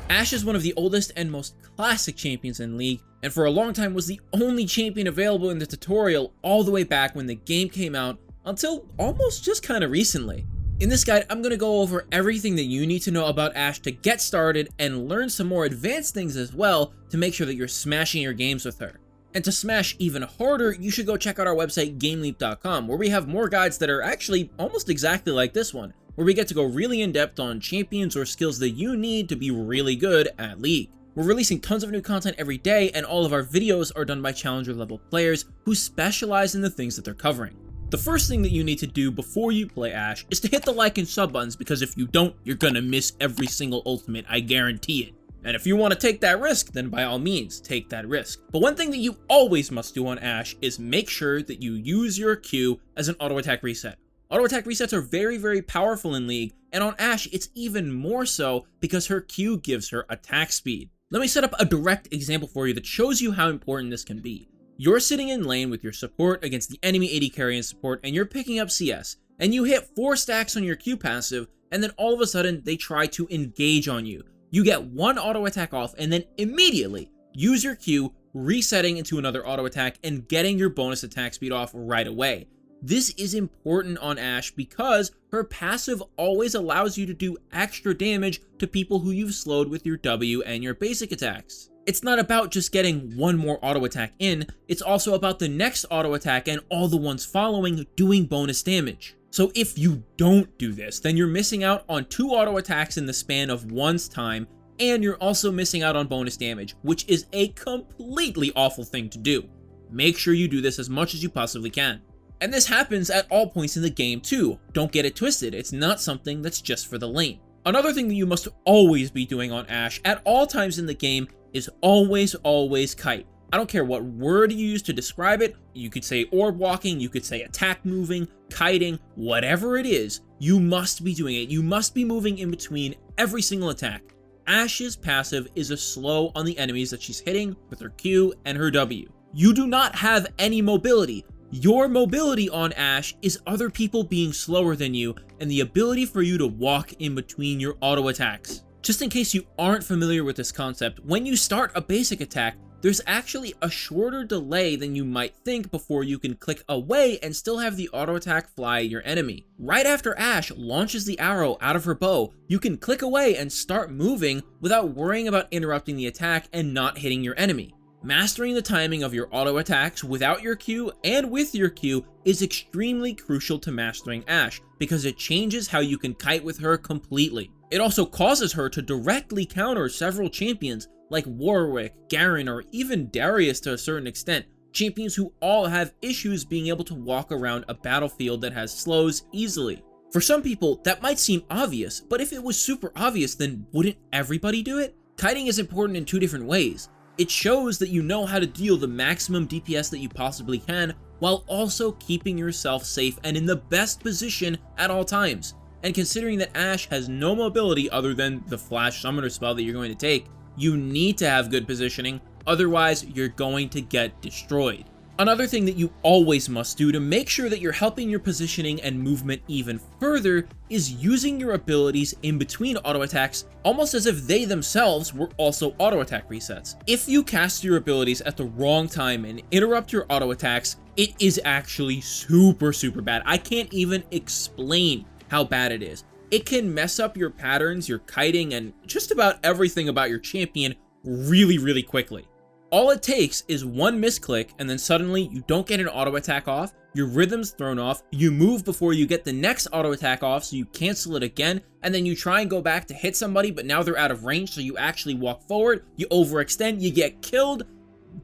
ASHE is one of the oldest and most classic champions in League, and for a long time was the only champion available in the tutorial all the way back when the game came out until almost just kinda recently. In this guide, I'm going to go over everything that you need to know about ASHE to get started and learn some more advanced things as well to make sure that you're smashing your games with her. And to smash even harder, you should go check out our website GameLeap.com, where we have more guides that are actually almost exactly like this one, where we get to go really in depth on champions or skills that you need to be really good at League. We're releasing tons of new content every day, and all of our videos are done by challenger level players who specialize in the things that they're covering. The first thing that you need to do before you play ASHE is to hit the like and sub buttons, because if you don't, you're gonna miss every single ultimate, I guarantee it. And if you want to take that risk, then by all means, take that risk. But one thing that you always must do on ASHE is make sure that you use your Q as an auto attack reset. Auto attack resets are very, very powerful in League, and on ASHE it's even more so because her Q gives her attack speed. Let me set up a direct example for you that shows you how important this can be. You're sitting in lane with your support against the enemy AD carry and support, and you're picking up CS, and you hit 4 stacks on your Q passive, and then all of a sudden they try to engage on you. You get one auto attack off, and then immediately use your Q, resetting into another auto attack and getting your bonus attack speed off right away. This is important on ASHE because her passive always allows you to do extra damage to people who you've slowed with your W and your basic attacks. It's not about just getting one more auto attack in, it's also about the next auto attack and all the ones following doing bonus damage. So if you don't do this, then you're missing out on 2 auto attacks in the span of one's time, and you're also missing out on bonus damage, which is a completely awful thing to do. Make sure you do this as much as you possibly can. And this happens at all points in the game too. Don't get it twisted, it's not something that's just for the lane. Another thing that you must always be doing on ASHE at all times in the game is always kite. I don't care what word you use to describe it. You could say orb walking, you could say attack moving, kiting, whatever it is, you must be doing it. You must be moving in between every single attack. ASHE's passive is a slow on the enemies that she's hitting with her Q and her W. You do not have any mobility. Your mobility on ASHE is other people being slower than you and the ability for you to walk in between your auto attacks. Just in case you aren't familiar with this concept, when you start a basic attack, there's actually a shorter delay than you might think before you can click away and still have the auto attack fly at your enemy. Right after ASHE launches the arrow out of her bow, you can click away and start moving without worrying about interrupting the attack and not hitting your enemy. Mastering the timing of your auto attacks without your Q and with your Q is extremely crucial to mastering ASHE because it changes how you can kite with her completely. It also causes her to directly counter several champions like Warwick, Garen, or even Darius to a certain extent, champions who all have issues being able to walk around a battlefield that has slows easily. For some people, that might seem obvious, but if it was super obvious, then wouldn't everybody do it? Kiting is important in 2 different ways. It shows that you know how to deal the maximum DPS that you possibly can, while also keeping yourself safe and in the best position at all times. And considering that ASHE has no mobility other than the flash summoner spell that you're going to take, you need to have good positioning, otherwise you're going to get destroyed. Another thing that you always must do to make sure that you're helping your positioning and movement even further is using your abilities in between auto attacks almost as if they themselves were also auto attack resets. If you cast your abilities at the wrong time and interrupt your auto attacks, it is actually super bad. I can't even explain how bad it is. It can mess up your patterns, your kiting, and just about everything about your champion really quickly. All it takes is one misclick and then suddenly you don't get an auto attack off, your rhythm's thrown off, you move before you get the next auto attack off so you cancel it again, and then you try and go back to hit somebody but now they're out of range so you actually walk forward, you overextend, you get killed.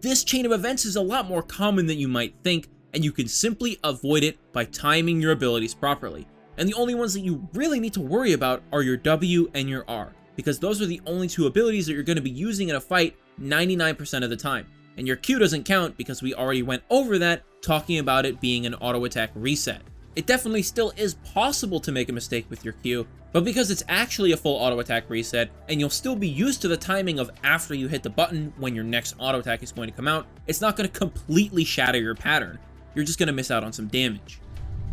This chain of events is a lot more common than you might think, and you can simply avoid it by timing your abilities properly. And the only ones that you really need to worry about are your W and your R, because those are the only 2 abilities that you're going to be using in a fight 99% of the time. And your Q doesn't count because we already went over that, talking about it being an auto attack reset. It definitely still is possible to make a mistake with your Q, but because it's actually a full auto attack reset, and you'll still be used to the timing of after you hit the button when your next auto attack is going to come out, it's not going to completely shatter your pattern. You're just going to miss out on some damage.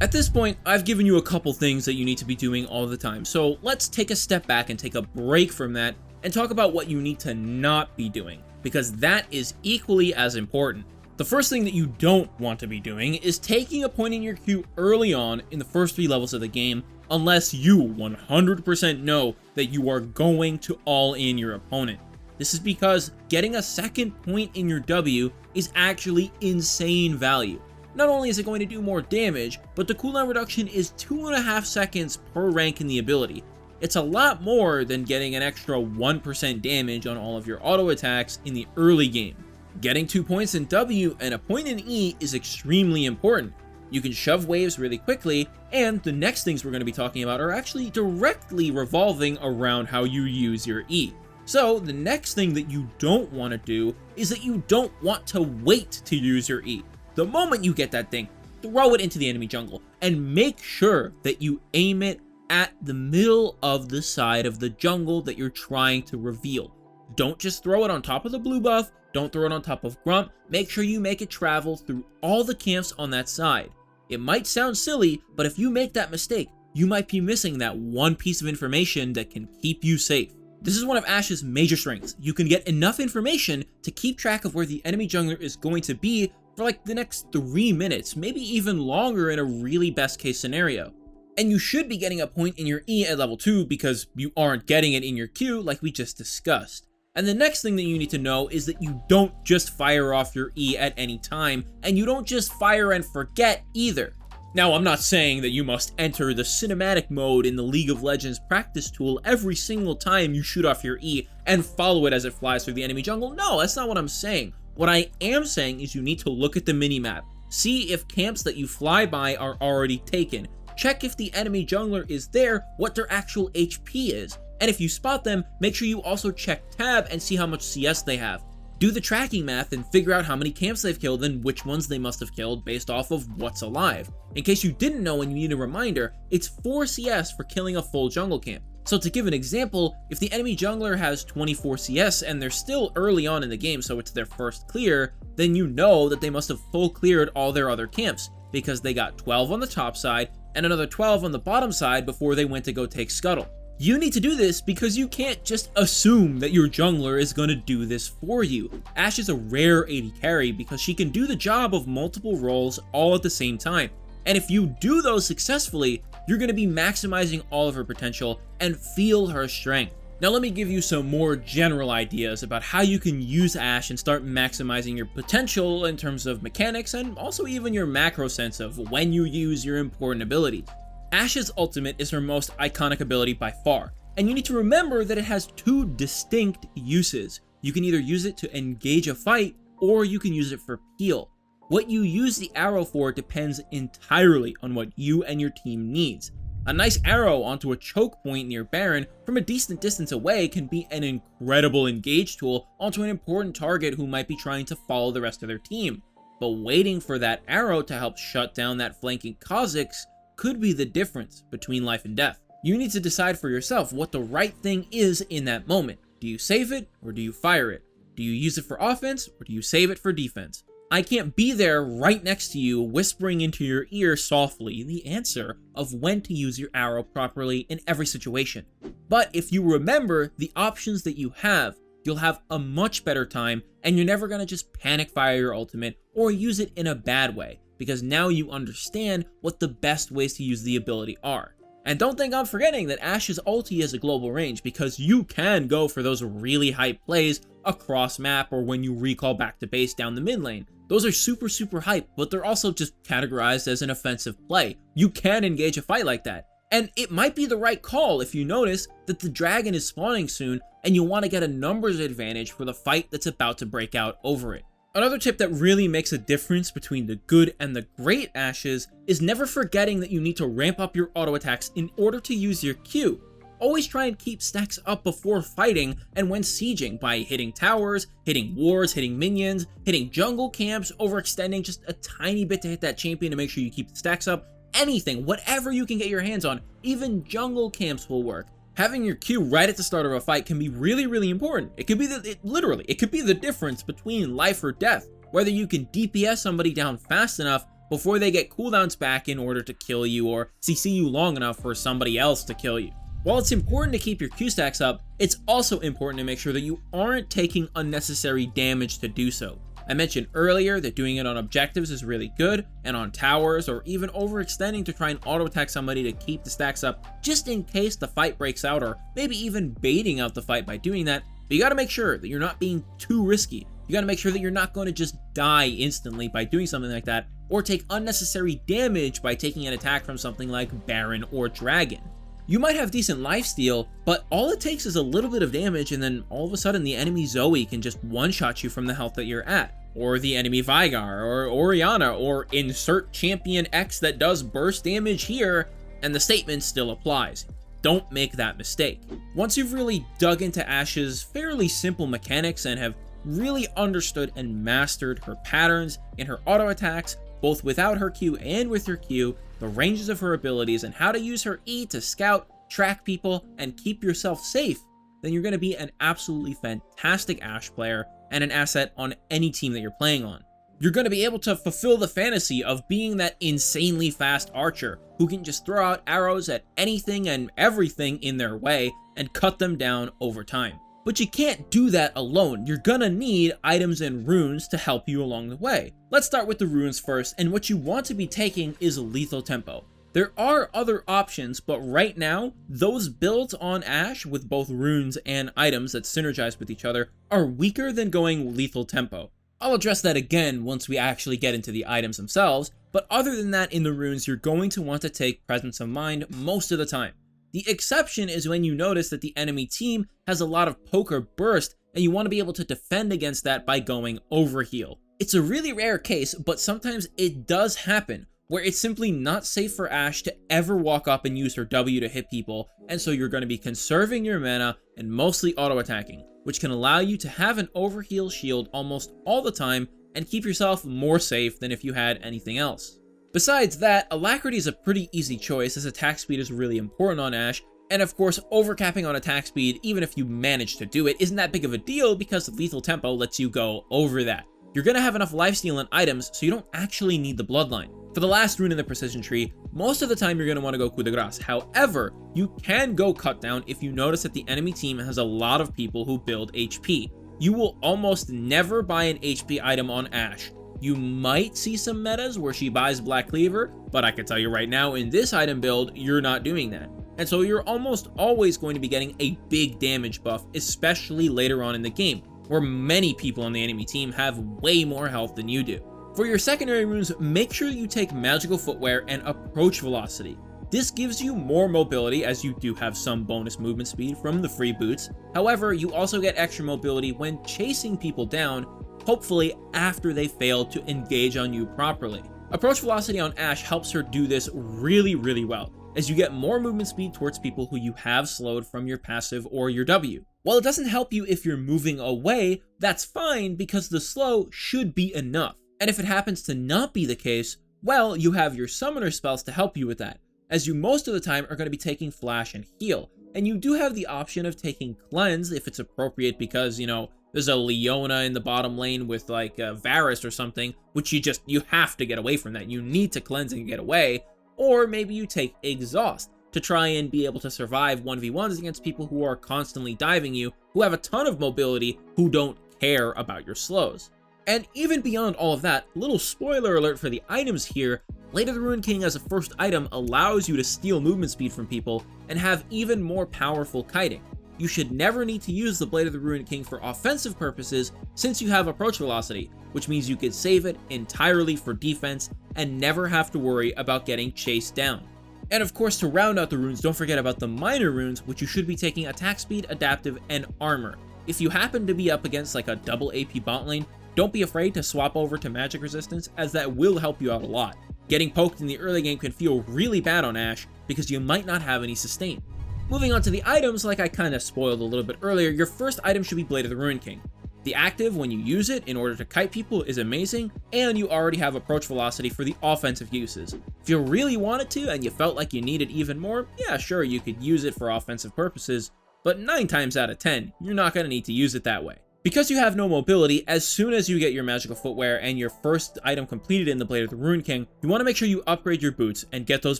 At this point, I've given you a couple things that you need to be doing all the time, so let's take a step back and take a break from that and talk about what you need to not be doing, because that is equally as important. The first thing that you don't want to be doing is taking a point in your queue early on in the first 3 levels of the game, unless you 100% know that you are going to all in your opponent. This is because getting a second point in your W is actually insane value. Not only is it going to do more damage, but the cooldown reduction is 2.5 seconds per rank in the ability. It's a lot more than getting an extra 1% damage on all of your auto attacks in the early game. Getting 2 points in W and a point in E is extremely important. You can shove waves really quickly, and the next things we're going to be talking about are actually directly revolving around how you use your E. So the next thing that you don't want to do is that you don't want to wait to use your E. The moment you get that thing, throw it into the enemy jungle, and make sure that you aim it at the middle of the side of the jungle that you're trying to reveal. Don't just throw it on top of the blue buff, don't throw it on top of Grump, make sure you make it travel through all the camps on that side. It might sound silly, but if you make that mistake, you might be missing that one piece of information that can keep you safe. This is one of ASHE's major strengths. You can get enough information to keep track of where the enemy jungler is going to be for like the next 3 minutes, maybe even longer in a really best case scenario. And you should be getting a point in your E at level 2 because you aren't getting it in your Q like we just discussed. And the next thing that you need to know is that you don't just fire off your E at any time, and you don't just fire and forget either. Now, I'm not saying that you must enter the cinematic mode in the League of Legends practice tool every single time you shoot off your E and follow it as it flies through the enemy jungle. No, that's not what I'm saying. What I am saying is you need to look at the minimap, see if camps that you fly by are already taken, check if the enemy jungler is there, what their actual HP is, and if you spot them, make sure you also check tab and see how much CS they have. Do the tracking math and figure out how many camps they've killed and which ones they must have killed based off of what's alive. In case you didn't know and you need a reminder, it's 4 CS for killing a full jungle camp. So to give an example, if the enemy jungler has 24 CS and they're still early on in the game, so it's their first clear, then you know that they must have full cleared all their other camps, because they got 12 on the top side and another 12 on the bottom side before they went to go take Scuttle. You need to do this because you can't just assume that your jungler is going to do this for you. ASHE is a rare AD carry because she can do the job of multiple roles all at the same time. And if you do those successfully, you're going to be maximizing all of her potential and feel her strength. Now let me give you some more general ideas about how you can use ASHE and start maximizing your potential in terms of mechanics and also even your macro sense of when you use your important abilities. ASHE's ultimate is her most iconic ability by far, and you need to remember that it has 2 distinct uses. You can either use it to engage a fight, or you can use it for peel. What you use the arrow for depends entirely on what you and your team needs. A nice arrow onto a choke point near Baron from a decent distance away can be an incredible engage tool onto an important target who might be trying to follow the rest of their team. But waiting for that arrow to help shut down that flanking Kha'Zix could be the difference between life and death. You need to decide for yourself what the right thing is in that moment. Do you save it or do you fire it? Do you use it for offense or do you save it for defense? I can't be there right next to you whispering into your ear softly the answer of when to use your arrow properly in every situation. But if you remember the options that you have, you'll have a much better time and you're never gonna just panic fire your ultimate or use it in a bad way, because now you understand what the best ways to use the ability are. And don't think I'm forgetting that ASHE's ulti has a global range, because you can go for those really hype plays across map or when you recall back to base down the mid lane. Those are super hype, but they're also just categorized as an offensive play. You can engage a fight like that. And it might be the right call if you notice that the dragon is spawning soon and you want to get a numbers advantage for the fight that's about to break out over it. Another tip that really makes a difference between the good and the great ASHEs is never forgetting that you need to ramp up your auto attacks in order to use your Q. Always try and keep stacks up before fighting and when sieging by hitting towers, hitting wards, hitting minions, hitting jungle camps, overextending just a tiny bit to hit that champion to make sure you keep the stacks up. Anything, whatever you can get your hands on, even jungle camps will work. Having your Q right at the start of a fight can be really important. It could be it could be the difference between life or death. Whether you can DPS somebody down fast enough before they get cooldowns back in order to kill you or CC you long enough for somebody else to kill you. While it's important to keep your Q stacks up, it's also important to make sure that you aren't taking unnecessary damage to do so. I mentioned earlier that doing it on objectives is really good, and on towers, or even overextending to try and auto-attack somebody to keep the stacks up just in case the fight breaks out, or maybe even baiting out the fight by doing that. But you gotta make sure that you're not being too risky. You gotta make sure that you're not going to just die instantly by doing something like that, or take unnecessary damage by taking an attack from something like Baron or Dragon. You might have decent lifesteal, but all it takes is a little bit of damage, and then all of a sudden the enemy Zoe can just one-shot you from the health that you're at, or the enemy Veigar, or Orianna, or insert champion X that does burst damage here, and the statement still applies. Don't make that mistake. Once you've really dug into Ashe's fairly simple mechanics and have really understood and mastered her patterns and her auto attacks, both without her Q and with her Q, the ranges of her abilities, and how to use her E to scout, track people, and keep yourself safe, then you're going to be an absolutely fantastic Ashe player and an asset on any team that you're playing on. You're going to be able to fulfill the fantasy of being that insanely fast archer who can just throw out arrows at anything and everything in their way and cut them down over time. But you can't do that alone. You're gonna need items and runes to help you along the way. Let's start with the runes first, and what you want to be taking is lethal tempo. There are other options, but right now, those builds on Ashe with both runes and items that synergize with each other are weaker than going lethal tempo. I'll address that again once we actually get into the items themselves, but other than that, in the runes, you're going to want to take presence of mind most of the time. The exception is when you notice that the enemy team has a lot of poke or burst, and you want to be able to defend against that by going overheal. It's a really rare case, but sometimes it does happen, where it's simply not safe for Ashe to ever walk up and use her W to hit people, and so you're going to be conserving your mana and mostly auto-attacking, which can allow you to have an overheal shield almost all the time and keep yourself more safe than if you had anything else. Besides that, Alacrity is a pretty easy choice as attack speed is really important on Ashe, and of course overcapping on attack speed, even if you manage to do it, isn't that big of a deal because lethal tempo lets you go over that. You're gonna have enough lifesteal and items, so you don't actually need the bloodline. For the last rune in the precision tree, most of the time you're gonna wanna go coup de grace. However, you can go cut down if you notice that the enemy team has a lot of people who build HP. You will almost never buy an HP item on Ashe. You might see some metas where she buys Black Cleaver, but I can tell you right now, in this item build, you're not doing that. And so you're almost always going to be getting a big damage buff, especially later on in the game, where many people on the enemy team have way more health than you do. For your secondary runes, make sure you take Magical Footwear and Approach Velocity. This gives you more mobility as you do have some bonus movement speed from the free boots. However, you also get extra mobility when chasing people down, hopefully after they fail to engage on you properly. Approach Velocity on Ashe helps her do this really well, as you get more movement speed towards people who you have slowed from your passive or your W. While it doesn't help you if you're moving away, that's fine because the slow should be enough. And if it happens to not be the case, well, you have your summoner spells to help you with that, as you most of the time are going to be taking Flash and Heal. And you do have the option of taking Cleanse if it's appropriate because, you know, there's a Leona in the bottom lane with like Varus or something, which you have to get away from that. You need to cleanse and get away. Or maybe you take Exhaust to try and be able to survive 1v1s against people who are constantly diving you, who have a ton of mobility, who don't care about your slows. And even beyond all of that, little spoiler alert for the items here, Blade of the Ruined King as a first item allows you to steal movement speed from people and have even more powerful kiting. You should never need to use the Blade of the Ruined King for offensive purposes since you have Approach Velocity, which means you could save it entirely for defense and never have to worry about getting chased down. And of course, to round out the runes, don't forget about the minor runes, which you should be taking Attack Speed, Adaptive, and Armor. If you happen to be up against like a double AP bot lane, don't be afraid to swap over to Magic Resistance, as that will help you out a lot. Getting poked in the early game can feel really bad on Ashe because you might not have any sustain. Moving on to the items, like I kind of spoiled a little bit earlier, your first item should be Blade of the Ruined King. The active, when you use it in order to kite people, is amazing, and you already have Approach Velocity for the offensive uses. If you really wanted to and you felt like you needed even more, yeah, sure, you could use it for offensive purposes, but 9 times out of 10, you're not going to need to use it that way. Because you have no mobility, as soon as you get your magical footwear and your first item completed in the Blade of the Ruined King, you want to make sure you upgrade your boots and get those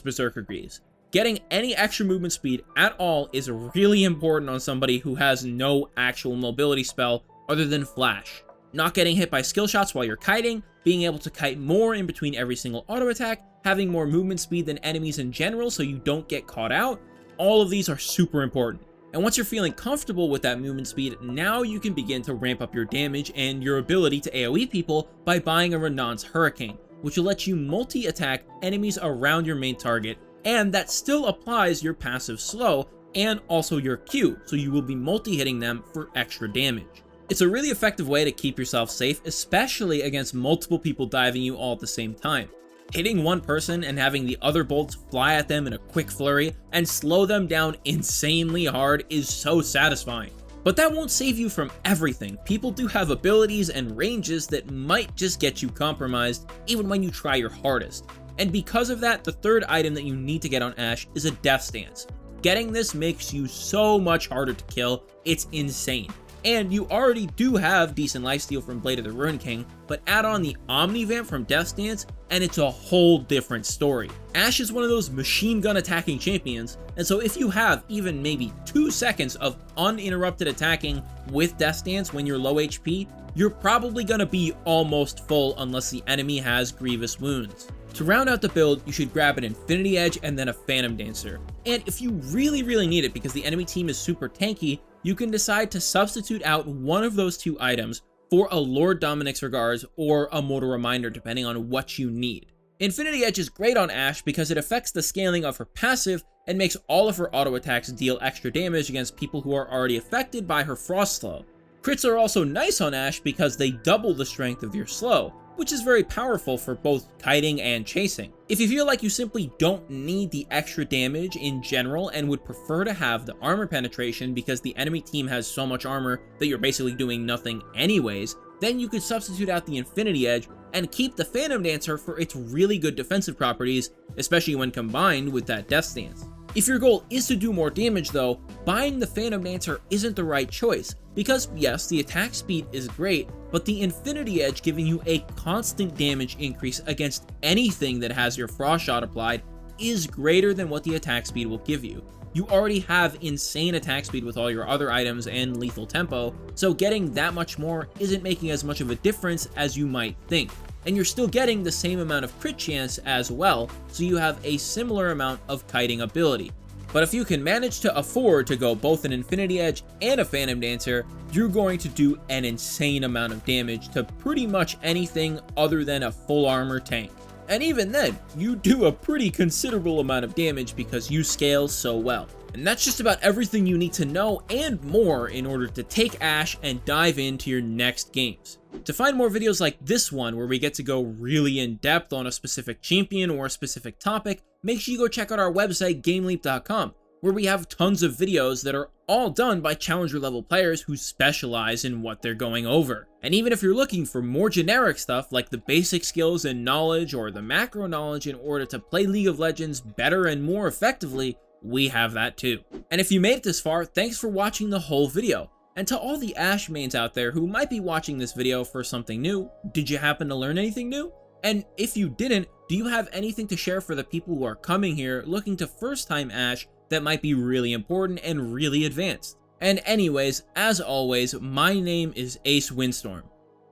Berserker Greaves. Getting any extra movement speed at all is really important on somebody who has no actual mobility spell other than Flash. Not getting hit by skill shots while you're kiting, being able to kite more in between every single auto attack, having more movement speed than enemies in general so you don't get caught out, all of these are super important. And once you're feeling comfortable with that movement speed, now you can begin to ramp up your damage and your ability to AoE people by buying a Renan's Hurricane, which will let you multi-attack enemies around your main target, and that still applies your passive slow and also your Q, so you will be multi-hitting them for extra damage. It's a really effective way to keep yourself safe, especially against multiple people diving you all at the same time. Hitting one person and having the other bolts fly at them in a quick flurry and slow them down insanely hard is so satisfying. But that won't save you from everything. People do have abilities and ranges that might just get you compromised even when you try your hardest. And because of that, the third item that you need to get on Ashe is a Death Stance. Getting this makes you so much harder to kill, it's insane. And you already do have decent lifesteal from Blade of the Ruined King, but add on the Omnivamp from Death Stance, and it's a whole different story. Ashe is one of those machine gun attacking champions, and so if you have even maybe 2 seconds of uninterrupted attacking with Death Stance when you're low HP, you're probably gonna be almost full unless the enemy has grievous wounds. To round out the build, you should grab an Infinity Edge and then a Phantom Dancer. And if you really need it because the enemy team is super tanky, you can decide to substitute out one of those 2 items for a Lord Dominik's Regards or a Mortal Reminder depending on what you need. Infinity Edge is great on Ashe because it affects the scaling of her passive and makes all of her auto attacks deal extra damage against people who are already affected by her Frost Slow. Crits are also nice on Ashe because they double the strength of your slow, which is very powerful for both kiting and chasing. If you feel like you simply don't need the extra damage in general and would prefer to have the armor penetration because the enemy team has so much armor that you're basically doing nothing anyways, then you could substitute out the Infinity Edge and keep the Phantom Dancer for its really good defensive properties, especially when combined with that Death Stance. If your goal is to do more damage though, buying the Phantom Dancer isn't the right choice, because yes, the attack speed is great, but the Infinity Edge giving you a constant damage increase against anything that has your Frost Shot applied is greater than what the attack speed will give you. You already have insane attack speed with all your other items and lethal tempo, so getting that much more isn't making as much of a difference as you might think. And you're still getting the same amount of crit chance as well, so you have a similar amount of kiting ability. But if you can manage to afford to go both an Infinity Edge and a Phantom Dancer, you're going to do an insane amount of damage to pretty much anything other than a full armor tank. And even then, you do a pretty considerable amount of damage because you scale so well. And that's just about everything you need to know and more in order to take Ashe and dive into your next games. To find more videos like this one where we get to go really in depth on a specific champion or a specific topic, make sure you go check out our website GameLeap.com, where we have tons of videos that are all done by challenger level players who specialize in what they're going over. And even if you're looking for more generic stuff like the basic skills and knowledge or the macro knowledge in order to play League of Legends better and more effectively, we have that too. And if you made it this far, thanks for watching the whole video. And to all the Ashe mains out there who might be watching this video for something new, did you happen to learn anything new? And if you didn't, do you have anything to share for the people who are coming here looking to first time Ashe that might be really important and really advanced? And anyways, as always, my name is Ace Windstorm,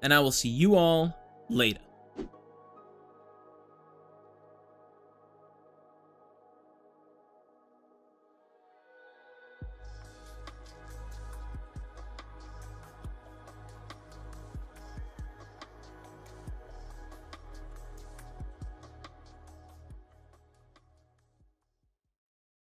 and I will see you all later.